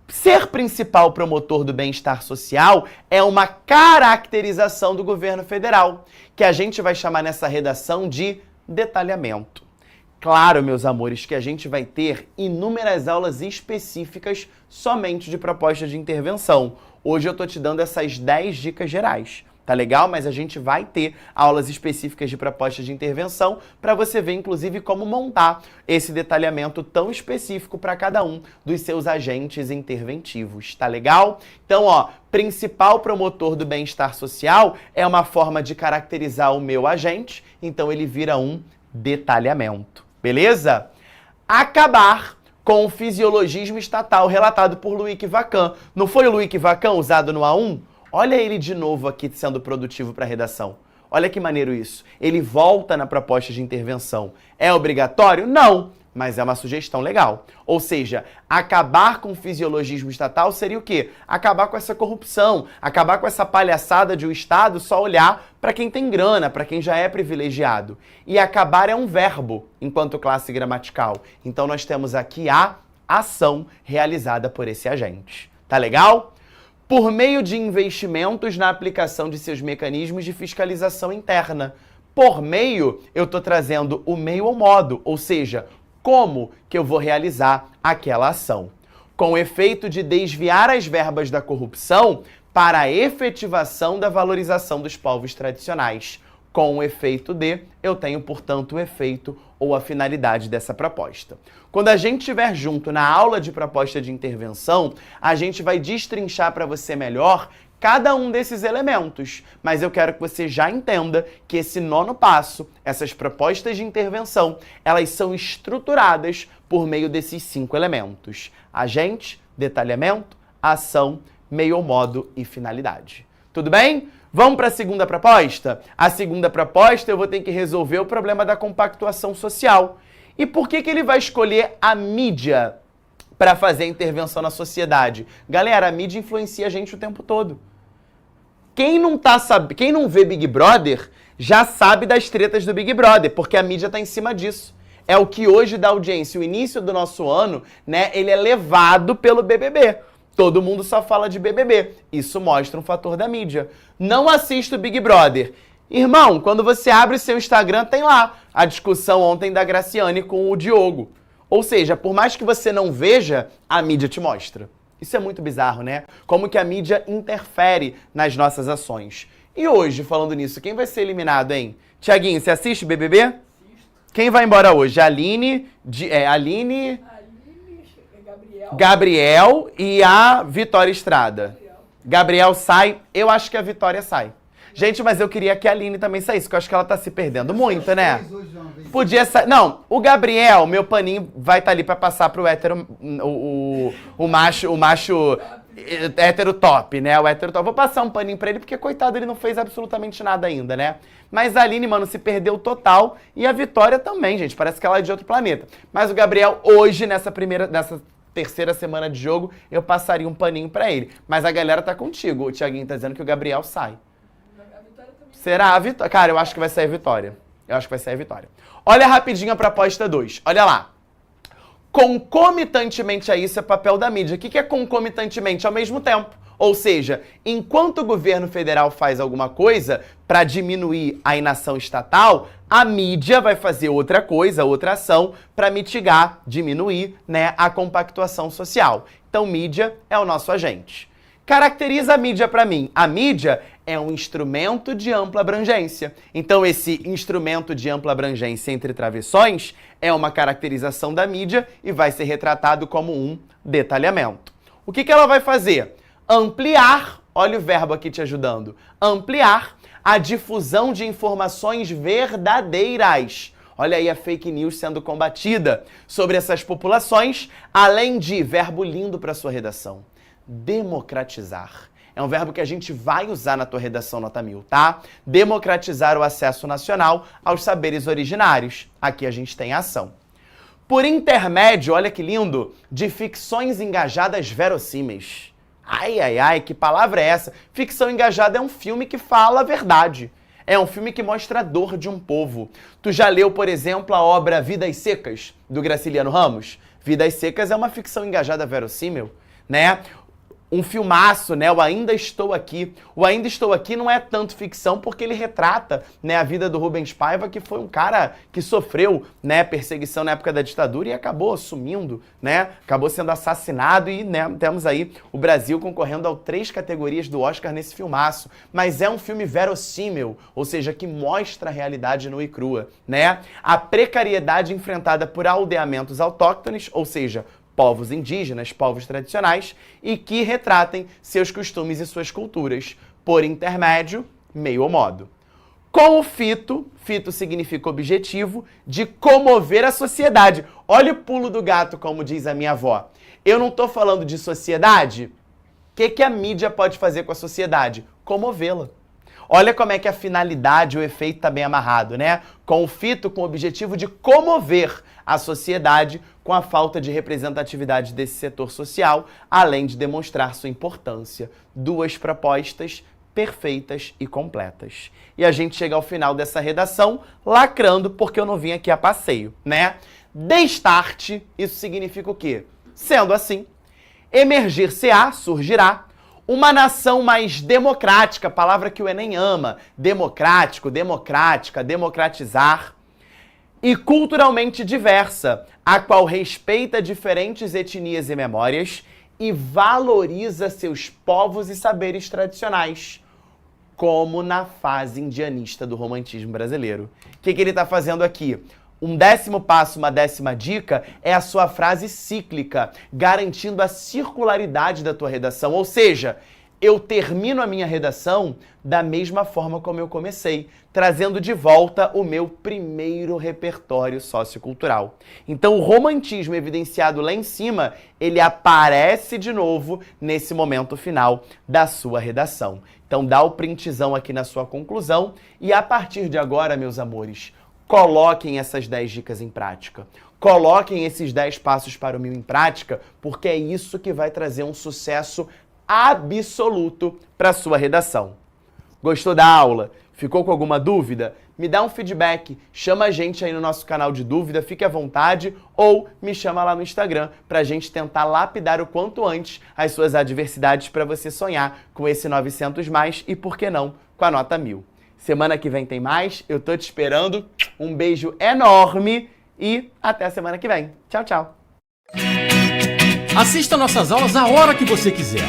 Ser principal promotor do bem-estar social é uma caracterização do governo federal, que a gente vai chamar nessa redação de detalhamento. Claro, meus amores, que a gente vai ter inúmeras aulas específicas somente de propostas de intervenção. Hoje eu tô te dando essas 10 dicas gerais. Tá legal? Mas a gente vai ter aulas específicas de propostas de intervenção para você ver, inclusive, como montar esse detalhamento tão específico para cada um dos seus agentes interventivos. Tá legal? Então, ó, principal promotor do bem-estar social é uma forma de caracterizar o meu agente, então ele vira um detalhamento. Beleza? Acabar com o fisiologismo estatal relatado por Luick Vacan. Não foi o Luick Vacan usado no A1? Olha ele de novo aqui sendo produtivo para a redação. Olha que maneiro isso. Ele volta na proposta de intervenção. É obrigatório? Não, mas é uma sugestão legal. Ou seja, acabar com o fisiologismo estatal seria o quê? Acabar com essa corrupção, acabar com essa palhaçada de o Estado só olhar para quem tem grana, para quem já é privilegiado. E acabar é um verbo, enquanto classe gramatical. Então nós temos aqui a ação realizada por esse agente. Tá legal? Por meio de investimentos na aplicação de seus mecanismos de fiscalização interna. Por meio, eu estou trazendo o meio ou modo, ou seja, como que eu vou realizar aquela ação. Com o efeito de desviar as verbas da corrupção para a efetivação da valorização dos povos tradicionais. Com o efeito de, eu tenho, portanto, o efeito ou a finalidade dessa proposta. Quando a gente estiver junto na aula de proposta de intervenção, a gente vai destrinchar para você melhor cada um desses elementos. Mas eu quero que você já entenda que esse 9º passo, essas propostas de intervenção, elas são estruturadas por meio desses 5 elementos. Agente, detalhamento, ação, meio ou modo e finalidade. Tudo bem? Vamos para a segunda proposta? A segunda proposta eu vou ter que resolver o problema da compactuação social. E por que ele vai escolher a mídia para fazer a intervenção na sociedade? Galera, a mídia influencia a gente o tempo todo. Quem não vê Big Brother já sabe das tretas do Big Brother, porque a mídia está em cima disso. É o que hoje dá audiência. O início do nosso ano, né, ele é levado pelo BBB. Todo mundo só fala de BBB. Isso mostra um fator da mídia. Não assista o Big Brother. Irmão, quando você abre o seu Instagram, tem lá a discussão ontem da Graciane com o Diogo. Ou seja, por mais que você não veja, a mídia te mostra. Isso é muito bizarro, né? Como que a mídia interfere nas nossas ações. E hoje, falando nisso, quem vai ser eliminado, hein? Tiaguinho, você assiste BBB? Assisto. Quem vai embora hoje? Aline, Gabriel e a Vitória Estrada. Gabriel sai, eu acho que a Vitória sai. Gente, mas eu queria que a Aline também saísse, porque eu acho que ela tá se perdendo muito, né? Podia sair. Não, o Gabriel, meu paninho, vai estar ali pra passar pro hétero, o macho hétero top, né? O hétero top. Vou passar um paninho pra ele, porque, coitado, ele não fez absolutamente nada ainda, né? Mas a Aline, mano, se perdeu total. E a Vitória também, gente. Parece que ela é de outro planeta. Mas o Gabriel, hoje, nessa terceira semana de jogo, eu passaria um paninho pra ele. Mas a galera tá contigo. O Thiaguinho tá dizendo que o Gabriel sai. Será a Vitória? Cara, eu acho que vai sair a Vitória. Eu acho que vai sair a Vitória. Olha rapidinho a proposta 2. Olha lá. Concomitantemente a isso é papel da mídia. O que é concomitantemente? Ao mesmo tempo. Ou seja, enquanto o governo federal faz alguma coisa para diminuir a inação estatal, a mídia vai fazer outra coisa, outra ação, para mitigar, diminuir, né, a compactuação social. Então, mídia é o nosso agente. Caracteriza a mídia para mim. A mídia é um instrumento de ampla abrangência. Então, esse instrumento de ampla abrangência entre travessões é uma caracterização da mídia e vai ser retratado como um detalhamento. O que ela vai fazer? Ampliar, olha o verbo aqui te ajudando, ampliar a difusão de informações verdadeiras. Olha aí a fake news sendo combatida sobre essas populações, além de, verbo lindo para sua redação, democratizar. É um verbo que a gente vai usar na tua redação nota 1000, tá? Democratizar o acesso nacional aos saberes originários. Aqui a gente tem a ação. Por intermédio, olha que lindo, de ficções engajadas verossímeis. Ai, ai, ai, que palavra é essa? Ficção engajada é um filme que fala a verdade. É um filme que mostra a dor de um povo. Tu já leu, por exemplo, a obra Vidas Secas, do Graciliano Ramos? Vidas Secas é uma ficção engajada verossímil, né? Um filmaço, né? O Ainda Estou Aqui. O Ainda Estou Aqui não é tanto ficção porque ele retrata, né, a vida do Rubens Paiva, que foi um cara que sofreu, né, perseguição na época da ditadura e acabou sumindo, né? Acabou sendo assassinado e, né, temos aí o Brasil concorrendo a 3 categorias do Oscar nesse filmaço. Mas é um filme verossímil, ou seja, que mostra a realidade nua e crua, né? A precariedade enfrentada por aldeamentos autóctones, ou seja, povos indígenas, povos tradicionais, e que retratem seus costumes e suas culturas, por intermédio, meio ou modo. Com o fito significa objetivo, de comover a sociedade. Olha o pulo do gato, como diz a minha avó. Eu não estou falando de sociedade? O que a mídia pode fazer com a sociedade? Comovê-la. Olha como é que a finalidade, o efeito está bem amarrado, né? Com o fito, com o objetivo de comover a sociedade com a falta de representatividade desse setor social, além de demonstrar sua importância. 2 propostas perfeitas e completas. E a gente chega ao final dessa redação lacrando, porque eu não vim aqui a passeio, né? Destarte, isso significa o quê? Sendo assim, emergir-se-á, surgirá, uma nação mais democrática, palavra que o Enem ama, democrático, democrática, democratizar, e culturalmente diversa, a qual respeita diferentes etnias e memórias e valoriza seus povos e saberes tradicionais, como na fase indianista do romantismo brasileiro. O que ele está fazendo aqui? Um 10º passo, uma 10ª dica, é a sua frase cíclica, garantindo a circularidade da tua redação. Ou seja, eu termino a minha redação da mesma forma como eu comecei, trazendo de volta o meu primeiro repertório sociocultural. Então, o romantismo evidenciado lá em cima, ele aparece de novo nesse momento final da sua redação. Então, dá o printzão aqui na sua conclusão e, a partir de agora, meus amores, coloquem essas 10 dicas em prática. Coloquem esses 10 passos para o Mil em prática, porque é isso que vai trazer um sucesso absoluto para a sua redação. Gostou da aula? Ficou com alguma dúvida? Me dá um feedback, chama a gente aí no nosso canal de dúvida, fique à vontade, ou me chama lá no Instagram para a gente tentar lapidar o quanto antes as suas adversidades para você sonhar com esse 900+, e por que não, com a nota 1000. Semana que vem tem mais, eu tô te esperando, um beijo enorme e até a semana que vem. Tchau, tchau! Assista nossas aulas a hora que você quiser.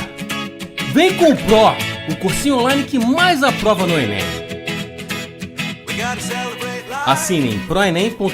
Vem com o Pro, o cursinho online que mais aprova no Enem. Assine em proenem.com.br.